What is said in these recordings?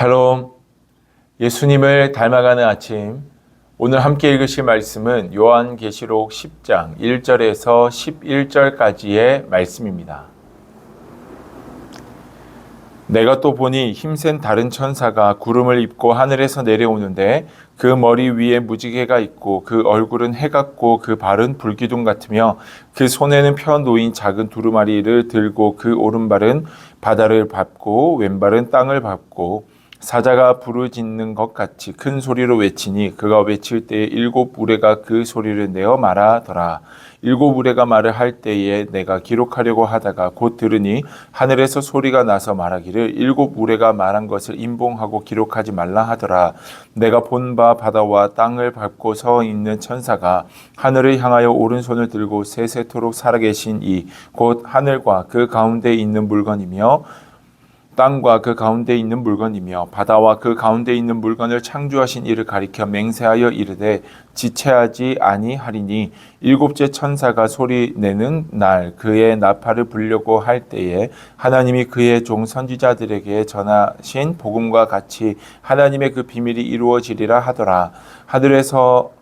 샬롬, 예수님을 닮아가는 아침. 오늘 함께 읽으실 말씀은 요한계시록 10장 1절에서 11절까지의 말씀입니다. 내가 또 보니 힘센 다른 천사가 구름을 입고 하늘에서 내려오는데 그 머리 위에 무지개가 있고 그 얼굴은 해 같고 그 발은 불기둥 같으며 그 손에는 펴 놓인 작은 두루마리를 들고 그 오른발은 바다를 밟고 왼발은 땅을 밟고 사자가 부르짖는 것 같이 큰 소리로 외치니 그가 외칠 때에 일곱 우레가 그 소리를 내어 말하더라. 일곱 우레가 말을 할 때에 내가 기록하려고 하다가 곧 들으니 하늘에서 소리가 나서 말하기를 일곱 우레가 말한 것을 임봉하고 기록하지 말라 하더라. 내가 본 바 바다와 땅을 밟고 서 있는 천사가 하늘을 향하여 오른손을 들고 세세토록 살아계신 이 곧 하늘과 그 가운데 있는 물건이며 땅과 그 가운데 있는 물건이며 바다와 그 가운데 있는 물건을 창조하신 이를 가리켜 맹세하여 이르되 지체하지 아니하리니 일곱째 천사가 소리 내는 날 그의 나팔을 불려고 할 때에 하나님이 그의 종 선지자들에게 전하신 복음과 같이 하나님의 그 비밀이 이루어지리라 하더라. 하늘에서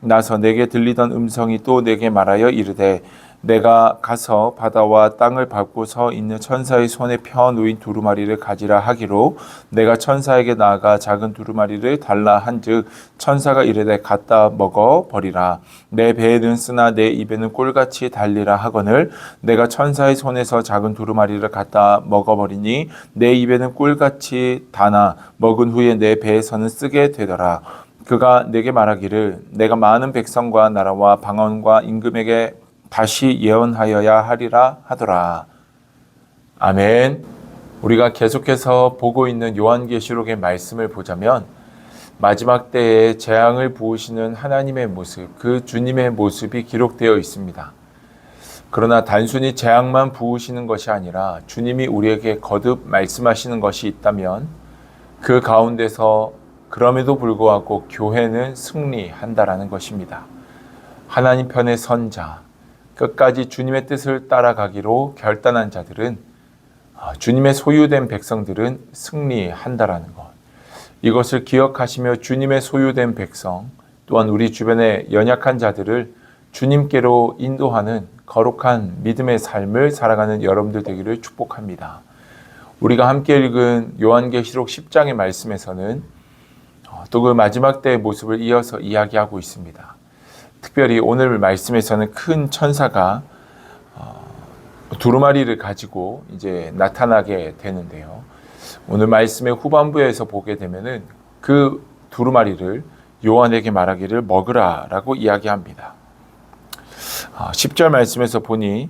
나서 내게 들리던 음성이 또 내게 말하여 이르되 내가 가서 바다와 땅을 밟고 서 있는 천사의 손에 펴 놓인 두루마리를 가지라 하기로 내가 천사에게 나아가 작은 두루마리를 달라 한즉 천사가 이르되 갖다 먹어 버리라. 내 배에는 쓰나 내 입에는 꿀같이 달리라 하거늘 내가 천사의 손에서 작은 두루마리를 갖다 먹어 버리니 내 입에는 꿀같이 다나 먹은 후에 내 배에서는 쓰게 되더라. 그가 내게 말하기를 내가 많은 백성과 나라와 방언과 임금에게 다시 예언하여야 하리라 하더라. 아멘. 우리가 계속해서 보고 있는 요한계시록의 말씀을 보자면 마지막 때에 재앙을 부으시는 하나님의 모습, 그 주님의 모습이 기록되어 있습니다. 그러나 단순히 재앙만 부으시는 것이 아니라 주님이 우리에게 거듭 말씀하시는 것이 있다면 그 가운데서 그럼에도 불구하고 교회는 승리한다라는 것입니다. 하나님 편의 선자, 끝까지 주님의 뜻을 따라가기로 결단한 자들은 주님의 소유된 백성들은 승리한다라는 것. 이것을 기억하시며 주님의 소유된 백성 또한 우리 주변의 연약한 자들을 주님께로 인도하는 거룩한 믿음의 삶을 살아가는 여러분들 되기를 축복합니다. 우리가 함께 읽은 요한계시록 10장의 말씀에서는 또 그 마지막 때의 모습을 이어서 이야기하고 있습니다. 특별히 오늘 말씀에서는 큰 천사가 두루마리를 가지고 이제 나타나게 되는데요. 오늘 말씀의 후반부에서 보게 되면은 그 두루마리를 요한에게 말하기를 먹으라라고 이야기합니다. 10절 말씀에서 보니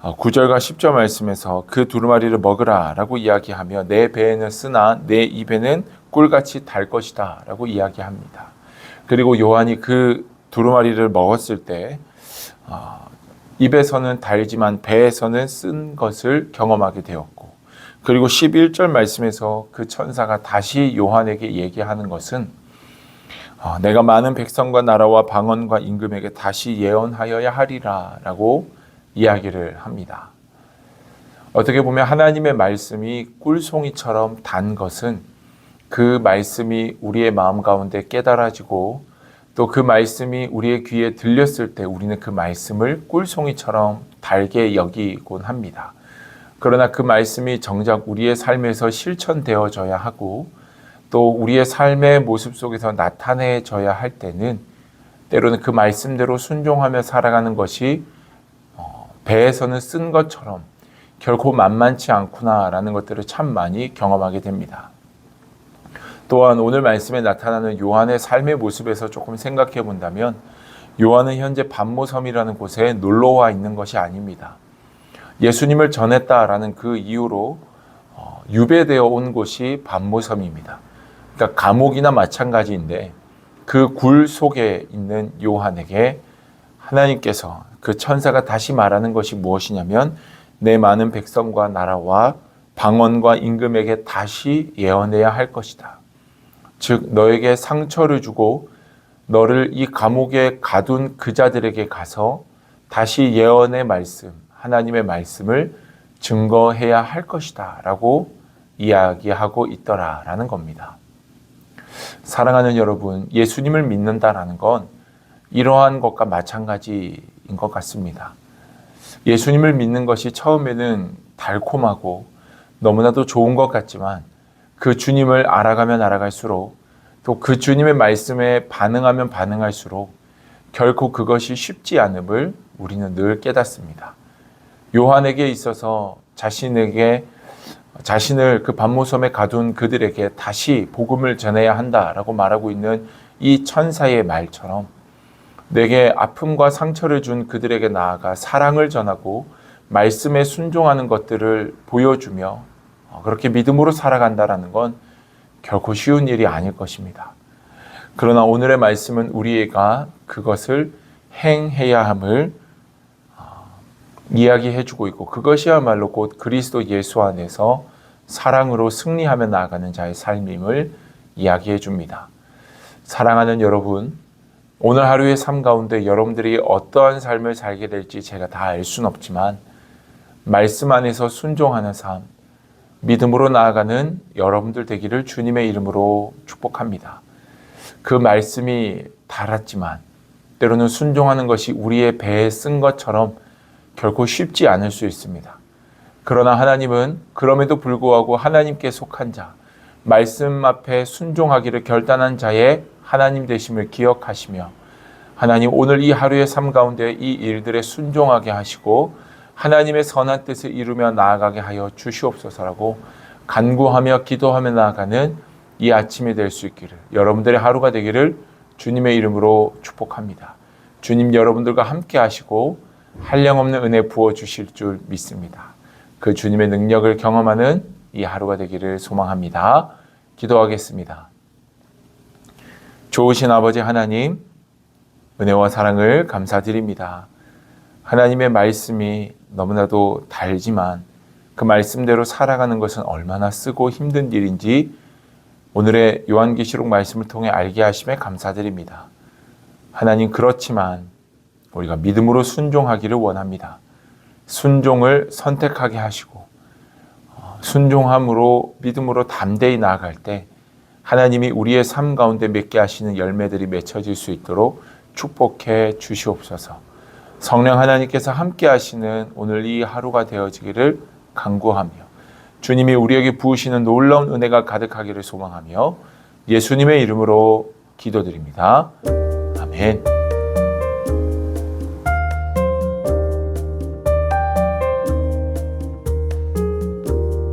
9절과 10절 말씀에서 그 두루마리를 먹으라라고 이야기하며 내 배에는 쓰나 내 입에는 꿀같이 달 것이다 라고 이야기합니다. 그리고 요한이 그 두루마리를 먹었을 때 입에서는 달지만 배에서는 쓴 것을 경험하게 되었고 그리고 11절 말씀에서 그 천사가 다시 요한에게 얘기하는 것은 내가 많은 백성과 나라와 방언과 임금에게 다시 예언하여야 하리라 라고 이야기를 합니다. 어떻게 보면 하나님의 말씀이 꿀송이처럼 단 것은 그 말씀이 우리의 마음 가운데 깨달아지고 또 그 말씀이 우리의 귀에 들렸을 때 우리는 그 말씀을 꿀송이처럼 달게 여기곤 합니다. 그러나 그 말씀이 정작 우리의 삶에서 실천되어져야 하고 또 우리의 삶의 모습 속에서 나타내져야 할 때는 때로는 그 말씀대로 순종하며 살아가는 것이 배에서는 쓴 것처럼 결코 만만치 않구나라는 것들을 참 많이 경험하게 됩니다. 또한 오늘 말씀에 나타나는 요한의 삶의 모습에서 조금 생각해 본다면 요한은 현재 반모섬이라는 곳에 놀러와 있는 것이 아닙니다. 예수님을 전했다라는 그 이유로 유배되어 온 곳이 반모섬입니다. 그러니까 감옥이나 마찬가지인데 그 굴 속에 있는 요한에게 하나님께서 그 천사가 다시 말하는 것이 무엇이냐면 내 많은 백성과 나라와 방언과 임금에게 다시 예언해야 할 것이다. 즉 너에게 상처를 주고 너를 이 감옥에 가둔 그 자들에게 가서 다시 예언의 말씀, 하나님의 말씀을 증거해야 할 것이다 라고 이야기하고 있더라라는 겁니다. 사랑하는 여러분, 예수님을 믿는다라는 건 이러한 것과 마찬가지인 것 같습니다. 예수님을 믿는 것이 처음에는 달콤하고 너무나도 좋은 것 같지만 그 주님을 알아가면 알아갈수록 또 그 주님의 말씀에 반응하면 반응할수록 결코 그것이 쉽지 않음을 우리는 늘 깨닫습니다. 요한에게 있어서 자신을 그 반모섬에 가둔 그들에게 다시 복음을 전해야 한다라고 말하고 있는 이 천사의 말처럼 내게 아픔과 상처를 준 그들에게 나아가 사랑을 전하고 말씀에 순종하는 것들을 보여주며 그렇게 믿음으로 살아간다라는 건 결코 쉬운 일이 아닐 것입니다. 그러나 오늘의 말씀은 우리가 그것을 행해야 함을 이야기해주고 있고 그것이야말로 곧 그리스도 예수 안에서 사랑으로 승리하며 나아가는 자의 삶임을 이야기해 줍니다. 사랑하는 여러분, 오늘 하루의 삶 가운데 여러분들이 어떠한 삶을 살게 될지 제가 다 알 수는 없지만 말씀 안에서 순종하는 삶, 믿음으로 나아가는 여러분들 되기를 주님의 이름으로 축복합니다. 그 말씀이 달았지만 때로는 순종하는 것이 우리의 배에 쓴 것처럼 결코 쉽지 않을 수 있습니다. 그러나 하나님은 그럼에도 불구하고 하나님께 속한 자, 말씀 앞에 순종하기를 결단한 자의 하나님 되심을 기억하시며 하나님 오늘 이 하루의 삶 가운데 이 일들에 순종하게 하시고 하나님의 선한 뜻을 이루며 나아가게 하여 주시옵소서라고 간구하며 기도하며 나아가는 이 아침이 될 수 있기를, 여러분들의 하루가 되기를 주님의 이름으로 축복합니다. 주님 여러분들과 함께 하시고 한량없는 은혜 부어주실 줄 믿습니다. 그 주님의 능력을 경험하는 이 하루가 되기를 소망합니다. 기도하겠습니다. 좋으신 아버지 하나님, 은혜와 사랑을 감사드립니다. 하나님의 말씀이 너무나도 달지만 그 말씀대로 살아가는 것은 얼마나 쓰고 힘든 일인지 오늘의 요한계시록 말씀을 통해 알게 하심에 감사드립니다. 하나님, 그렇지만 우리가 믿음으로 순종하기를 원합니다. 순종을 선택하게 하시고 순종함으로 믿음으로 담대히 나아갈 때 하나님이 우리의 삶 가운데 맺게 하시는 열매들이 맺혀질 수 있도록 축복해 주시옵소서. 성령 하나님께서 함께 하시는 오늘 이 하루가 되어지기를 간구하며 주님이 우리에게 부으시는 놀라운 은혜가 가득하기를 소망하며 예수님의 이름으로 기도드립니다. 아멘.